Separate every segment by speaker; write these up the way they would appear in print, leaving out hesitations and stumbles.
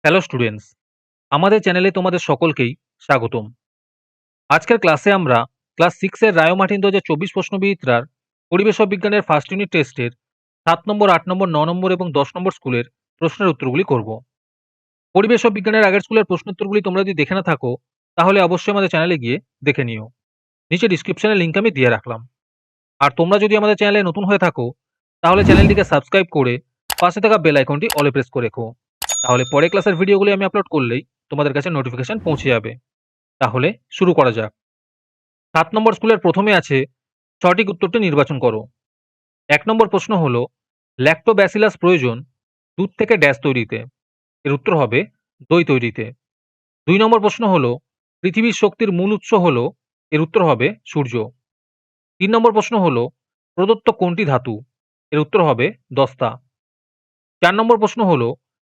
Speaker 1: Hello students, আমাদের চ্যানেলে তোমাদের সকলকেই স্বাগতম। আজকের ক্লাসে আমরা ক্লাস 6 এর রায় মার্টিন 2024 প্রশ্নবিচিত্রার পরিবেশ বিজ্ঞানের ফার্স্ট ইউনিট টেস্টের 7 নম্বর, 8 নম্বর, 9 নম্বর এবং 10 নম্বর স্কুলের প্রশ্নের উত্তরগুলি করব। পরিবেশ বিজ্ঞানের আগের স্কুলের প্রশ্ন উত্তরগুলি তোমরা যদি দেখে না থাকো তাহলে অবশ্যই আমাদের চ্যানেলে গিয়ে দেখে নিও। নিচে ডিসক্রিপশনে লিংক আমি দিয়ে রাখলাম। আর তোমরা যদি আমাদের চ্যানেলে নতুন হয়ে থাকো তাহলে চ্যানেলটিকে সাবস্ক্রাইব করে পাশে থাকা বেল আইকনটি অলে প্রেস করে রেখো। তাহলে পরে ক্লাসের ভিডিওগুলি আমি আপলোড করলেই তোমাদের কাছে নোটিফিকেশন পৌঁছে যাবে। তাহলে শুরু করা যাক। 7 নম্বর স্কুলের প্রথমে আছে সঠিক উত্তরটি নির্বাচন করো। 1 নম্বর প্রশ্ন হলো ল্যাক্টোব্যাসিলাস প্রয়োজন দুধ থেকে ড্যাশ তৈরিতে। এর উত্তর হবে দই তৈরিতে। 2 নম্বর প্রশ্ন হলো পৃথিবীর শক্তির মূল উৎস হলো। এর উত্তর হবে সূর্য। 3 নম্বর প্রশ্ন হলো প্রদত্ত কোনটি ধাতু। এর উত্তর হবে দস্তা। 4 নম্বর প্রশ্ন হলো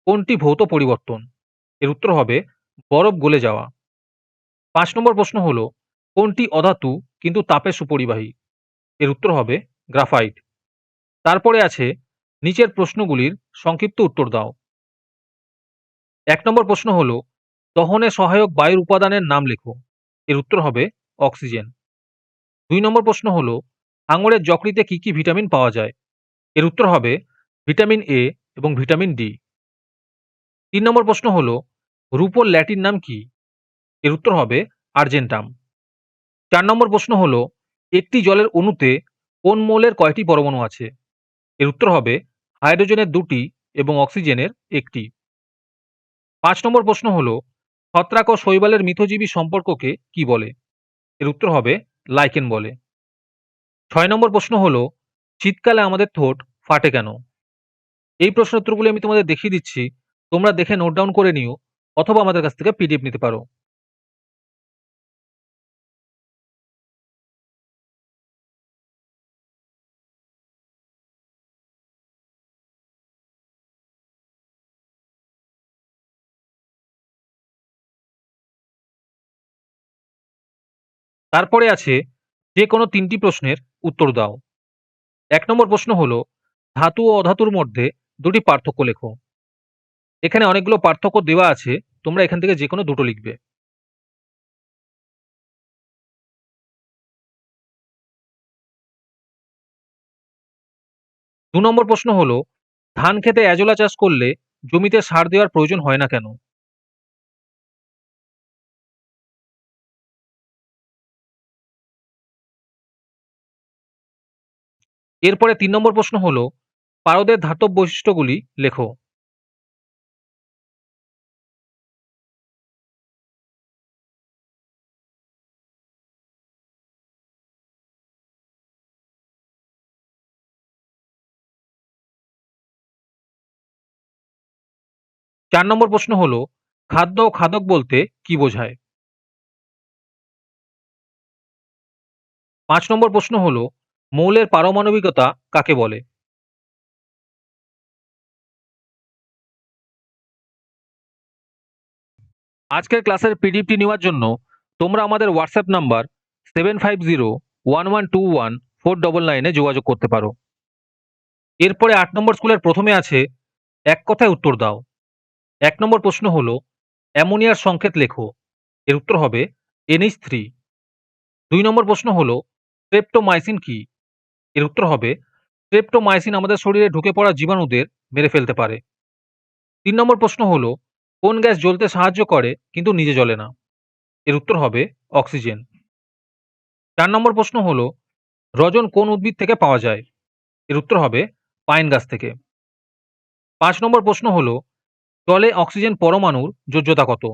Speaker 1: কোনটি ভৌত পরিবর্তন। এর উত্তর হবে বরফ গলে যাওয়া। 5 নম্বর প্রশ্ন হলো কোনটি অধাতু কিন্তু তাপে সুপরিবাহী। এর উত্তর হবে গ্রাফাইট। তারপরে আছে নিচের প্রশ্নগুলির সংক্ষিপ্ত উত্তর দাও। 1 নম্বর প্রশ্ন হলো দহনে সহায়ক বায়ুর উপাদানের নাম লেখো। এর উত্তর হবে অক্সিজেন। 2 নম্বর প্রশ্ন হলো আঙুরের যকৃতে কি কি ভিটামিন পাওয়া যায়। এর উত্তর হবে ভিটামিন এ এবং ভিটামিন ডি। 3 নম্বর প্রশ্ন হলো রূপোর ল্যাটিন নাম কি। এর উত্তর হবে আর্জেন্টাম। 4 নম্বর প্রশ্ন হলো একটি জলের অণুতে কোন মৌলের কয়টি পরমাণু আছে। এর উত্তর হবে হাইড্রোজেনের 2টি এবং অক্সিজেনের 1টি। 5 নম্বর প্রশ্ন হলো ছত্রাক ও শৈবালের মিথজীবী সম্পর্ককে কি বলে। এর উত্তর হবে লাইকেন বলে। 6 নম্বর প্রশ্ন হলো শীতকালে আমাদের ঠোঁট ফাটে কেন। এই প্রশ্নের উত্তরগুলি আমি তোমাদের দেখিয়ে দিচ্ছি, তোমরা দেখে নোট ডাউন করে নিও অথবা আমাদের কাছ থেকে পিডিএফ নিতে পারো। তারপরে আছে যে কোনো 3টি প্রশ্নের উত্তর দাও। 1 নম্বর প্রশ্ন হলো ধাতু ও অধাতুর মধ্যে 2টি পার্থক্য লেখো। এখানে অনেকগুলো পার্থক্য দেওয়া আছে, তোমরা এখান থেকে যে কোনো দুটো লিখবে। 2 নম্বর প্রশ্ন হলো ধান খেতে এজোলা চাষ করলে জমিতে সার দেওয়ার প্রয়োজন হয় না কেন। এরপরে 3 নম্বর প্রশ্ন হলো পারদের ধাতব বৈশিষ্ট্যগুলি লেখো। চার নম্বর প্রশ্ন হলো খাদ্য ও খাদক বলতে কি বোঝায়। 5 নম্বর প্রশ্ন হলো মৌলের পারমাণবিকতা কাকে বলে। আজকের ক্লাসের পিডিএফটি নেওয়ার জন্য তোমরা আমাদের হোয়াটসঅ্যাপ নাম্বার 7501121499 যোগাযোগ করতে পারো। এরপরে 8 নম্বর স্কুলের প্রথমে আছে এক কথায় উত্তর দাও। 1 নম্বর প্রশ্ন হলো অ্যামোনিয়ার সংকেত লেখো। এর উত্তর হবে NH3। 2 নম্বর প্রশ্ন হলো স্ট্রেপ্টোমাইসিন কি। এর উত্তর হবে স্ট্রেপ্টোমাইসিন আমাদের শরীরে ঢুকে পড়া জীবাণুদের মেরে ফেলতে পারে। 3 নম্বর প্রশ্ন হলো কোন গ্যাস জ্বলতে সাহায্য করে কিন্তু নিজে জ্বলে না। এর উত্তর হবে অক্সিজেন। 4 নম্বর প্রশ্ন হলো রজন কোন উদ্ভিদ থেকে পাওয়া যায়। এর উত্তর হবে পাইন গাছ থেকে। 5 নম্বর প্রশ্ন হলো জলে অক্সিজেন পরমাণুর যোজ্যতা কত।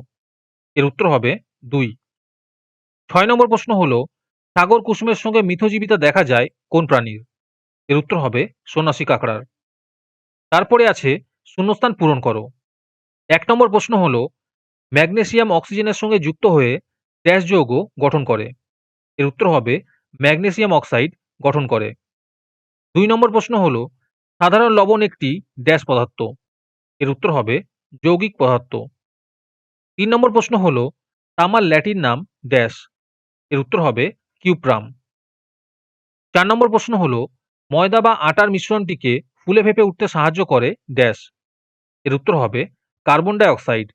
Speaker 1: এর উত্তর হবে 2। 6 নম্বর প্রশ্ন হলো সাগর কুসুমের সঙ্গে মিথজীবিতা দেখা যায় কোন প্রাণীর। এর উত্তর হবে সন্ন্যাসী কাঁকড়ার। তারপরে আছে শূন্যস্থান পূরণ করো। 1 নম্বর প্রশ্ন হলো ম্যাগনেসিয়াম অক্সিজেনের সঙ্গে যুক্ত হয়ে ড্যাশ যৌগ গঠন করে। এর উত্তর হবে ম্যাগনেসিয়াম অক্সাইড গঠন করে। 2 নম্বর প্রশ্ন হলো সাধারণ লবণ একটি ড্যাশ পদার্থ। এর উত্তর হবে যৌগিক পদার্থ। 3 নম্বর প্রশ্ন হলো তামার ল্যাটিন নাম ড্যাশ। এর উত্তর হবে কিউপ্রাম। 4 নম্বর প্রশ্ন হলো ময়দা বা আটার মিশ্রণটিকে ফুলে ফেঁপে উঠতে সাহায্য করে ড্যাশ। এর উত্তর হবে কার্বন ডাই অক্সাইড।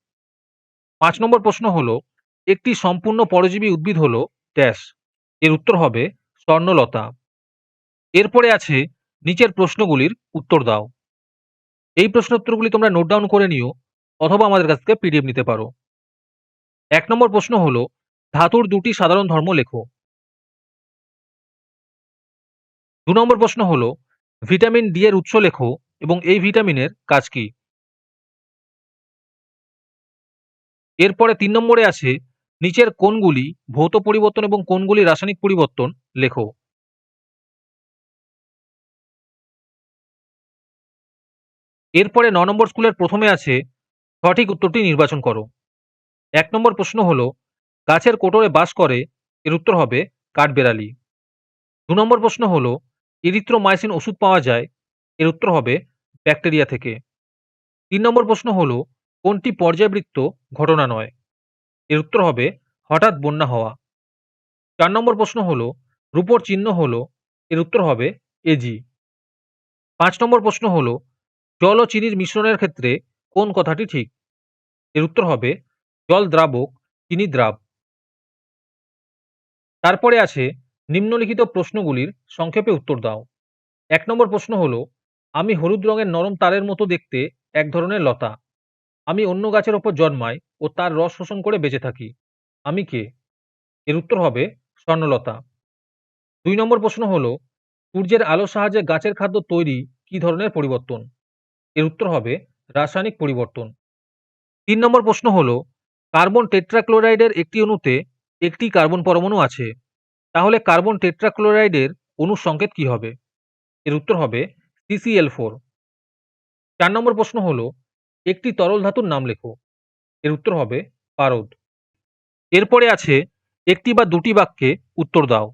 Speaker 1: 5 নম্বর প্রশ্ন হলো, একটি সম্পূর্ণ পরজীবী উদ্ভিদ হলো ড্যাশ। এর উত্তর হবে স্বর্ণলতা। এরপরে আছে নিচের প্রশ্নগুলির উত্তর দাও। এই প্রশ্নের উত্তরগুলি তোমরা নোট ডাউন করে নিও অথবা আমাদের কাছ থেকে পিডিএফ নিতে পারো। 1 নম্বর প্রশ্ন হলো, ধাতুর দুটি সাধারণ ধর্ম লেখো। 2 নম্বর প্রশ্ন হলো, ভিটামিন ডি এর উৎস লেখো এবং এই ভিটামিনের কাজ কি। এরপরে 3 নম্বরে আছে, নিচের কোনগুলি ভৌত পরিবর্তন এবং কোনগুলি রাসায়নিক পরিবর্তন লেখো। এরপরে 9 নম্বর স্কুলের প্রথমে আছে, সঠিক উত্তরটি নির্বাচন করো। 1 নম্বর প্রশ্ন হলো, গাছের কোটরে বাস করে। এর উত্তর হবে কাঠবেড়ালি। 2 নম্বর প্রশ্ন হলো, এরিথ্রোমাইসিন ওষুধ পাওয়া যায়। এর উত্তর হবে ব্যাকটেরিয়া থেকে। 3 নম্বর প্রশ্ন হলো, কোনটি পর্যায়বৃত্ত ঘটনা নয়। এর উত্তর হবে হঠাৎ বন্যা হওয়া। 4 নম্বর প্রশ্ন হলো, রূপোর চিহ্ন হলো। এর উত্তর হবে এজি। 5 নম্বর প্রশ্ন হলো, জল ও চিনির মিশ্রণের ক্ষেত্রে কোন কথাটি ঠিক। এর উত্তর হবে জল দ্রাবক, চিনি দ্রাব। তারপরে আছে, নিম্নলিখিত প্রশ্নগুলির সংক্ষেপে উত্তর দাও। 1 নম্বর প্রশ্ন হলো, আমি হলুদ রঙের নরম তারের মতো দেখতে এক ধরনের লতা। আমি অন্য গাছের ওপর জন্মাই ও তার রস শোষণ করে বেঁচে থাকি। আমি কে। এর উত্তর হবে স্বর্ণলতা। 2 নম্বর প্রশ্ন হলো, সূর্যের আলোর সাহায্যে গাছের খাদ্য তৈরি কি ধরনের পরিবর্তন। এর উত্তর হবে রাসায়নিক পরিবর্তন। 3 নম্বর প্রশ্ন হলো, কার্বন টেট্রাক্লোরাইডের একটি অণুতে একটি কার্বন পরমাণু আছে। তাহলে কার্বন টেট্রাক্লোরাইডের অণুর সংকেত কি হবে। এর উত্তর হবে CCl4। 4 নম্বর প্রশ্ন হলো, একটি তরল ধাতুর নাম লেখো। এর উত্তর হবে পারদ। এরপরে আছে, একটি বা দুটি বাক্যে উত্তর দাও।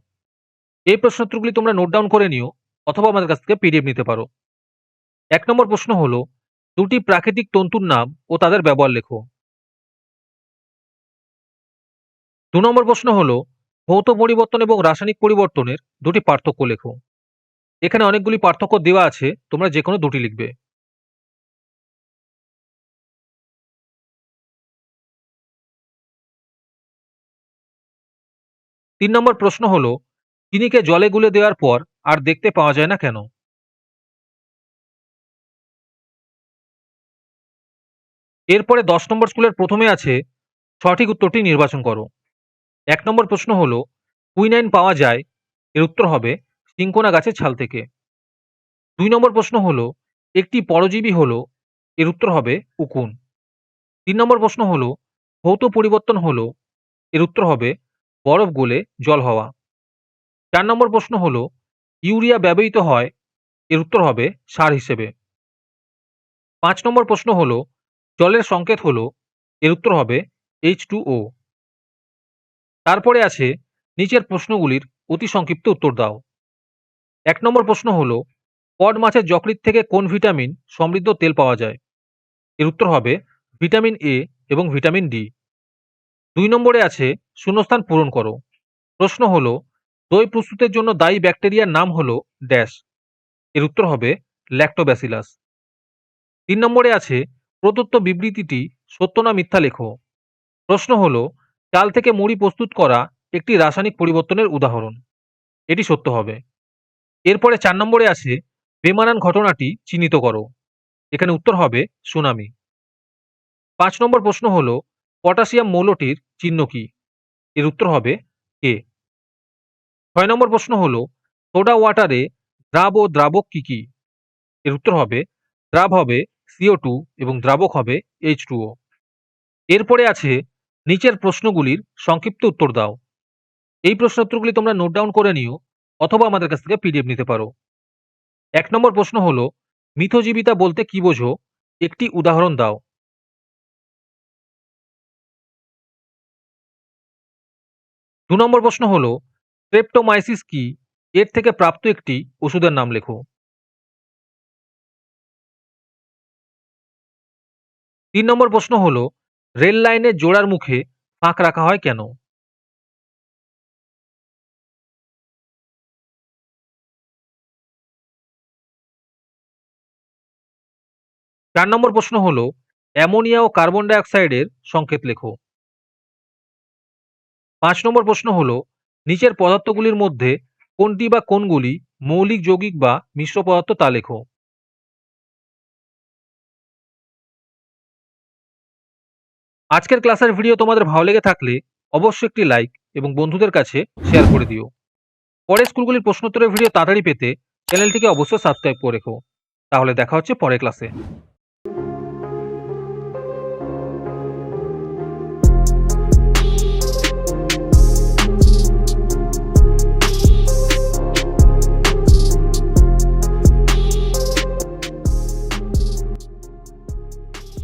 Speaker 1: এই প্রশ্নোত্তরগুলি তোমরা নোট ডাউন করে নিও অথবা আমাদের কাছ থেকে পিডিএফ নিতে পারো। 1 নম্বর প্রশ্ন হলো, দুটি প্রাকৃতিক তন্তুর নাম ও তাদের ব্যবহার লেখো। 2 নম্বর প্রশ্ন হলো, ভৌত পরিবর্তন এবং রাসায়নিক পরিবর্তনের দুটি পার্থক্য লেখো। এখানে অনেকগুলি পার্থক্য দেওয়া আছে, তোমরা যে কোনো দুটি লিখবে। 3 নম্বর প্রশ্ন হলো, চিনিকে জলে গুলে দেওয়ার পর আর দেখতে পাওয়া যায় না কেন। এরপরে 10 নম্বর স্কুলের প্রথমে আছে, সঠিক উত্তরটি নির্বাচন করো। 1 নম্বর প্রশ্ন হলো, কুইনাইন পাওয়া যায়। এর উত্তর হবে সিনকোনা গাছের ছাল থেকে। 2 নম্বর প্রশ্ন হলো, একটি পরজীবী হলো। এর উত্তর হবে উকুন। 3 নম্বর প্রশ্ন হলো, ভৌত পরিবর্তন হলো। এর উত্তর হবে বরফ গলে জল হওয়া। 4 নম্বর প্রশ্ন হলো, ইউরিয়া ব্যবহৃত হয়। এর উত্তর হবে সার হিসেবে। 5 নম্বর প্রশ্ন হলো, জলের সংকেত হলো। এর উত্তর হবে H2O। তারপরে আছে, নিচের প্রশ্নগুলির অতি সংক্ষিপ্ত উত্তর দাও। 1 নম্বর প্রশ্ন হলো, কড মাছের যকৃৎ থেকে কোন ভিটামিন সমৃদ্ধ তেল পাওয়া যায়। এর উত্তর হবে ভিটামিন এ এবং ভিটামিন ডি। 2 নম্বরে আছে, শূন্যস্থান পূরণ করো। প্রশ্ন হলো, দই প্রস্তুতের জন্য দায়ী ব্যাকটেরিয়ার নাম হলো ড্যাশ। এর উত্তর হবে ল্যাক্টোব্যাসিলাস। 3 নম্বরে আছে, প্রদত্ত বিবৃতিটি সত্য না মিথ্যা লেখো। প্রশ্ন হলো, চাল থেকে মুড়ি প্রস্তুত করা একটি রাসায়নিক পরিবর্তনের উদাহরণ। এটি সত্য হবে। এরপরে 4 নম্বরে আছে, বেমানান ঘটনাটি চিহ্নিত করো। এখানে উত্তর হবে সুনামি। 5 নম্বর প্রশ্ন হলো, পটাশিয়াম মৌলটির চিহ্ন কি। এর উত্তর হবে কে। 6 নম্বর প্রশ্ন হলো, সোডা ওয়াটারে দ্রাব ও দ্রাবক কি কি। এর উত্তর হবে দ্রাব হবে CO2 এবং দ্রাবক হবে H2O। এরপরে আছে, নিচের প্রশ্নগুলির সংক্ষিপ্ত উত্তর দাও। এই প্রশ্ন উত্তরগুলি তোমরা নোট ডাউন করে নিও অথবা আমাদের কাছ থেকে পিডিএফ নিতে পারো। 1 নম্বর প্রশ্ন হলো, মিথজীবিতা বলতে কি বোঝো, একটি উদাহরণ দাও। 2 নম্বর প্রশ্ন হলো, স্ট্রেপ্টোমাইসিস কি, এর থেকে প্রাপ্ত একটি ওষুধের নাম লেখো। 3 নম্বর প্রশ্ন হলো, রেল লাইনের জোড়ার মুখে ফাঁক রাখা হয় কেন। 4 নম্বর প্রশ্ন হলো, অ্যামোনিয়া ও কার্বন ডাই অক্সাইডের সংকেত লেখো। ৫ নম্বর প্রশ্ন হলো, নিচের পদার্থগুলির মধ্যে কোনটি বা কোনগুলি মৌলিক, যৌগিক বা মিশ্র পদার্থ তা লেখো। আজকের ক্লাসের ভিডিও তোমাদের ভালো লেগে থাকলে অবশ্যই একটি লাইক এবং বন্ধুদের কাছে শেয়ার করে দিও। পরের স্কুলগুলির প্রশ্নোত্তরের ভিডিও তাড়াতাড়ি পেতে চ্যানেলটিকে অবশ্যই সাবস্ক্রাইব করে রেখো। তাহলে দেখা হচ্ছে পরের ক্লাসে।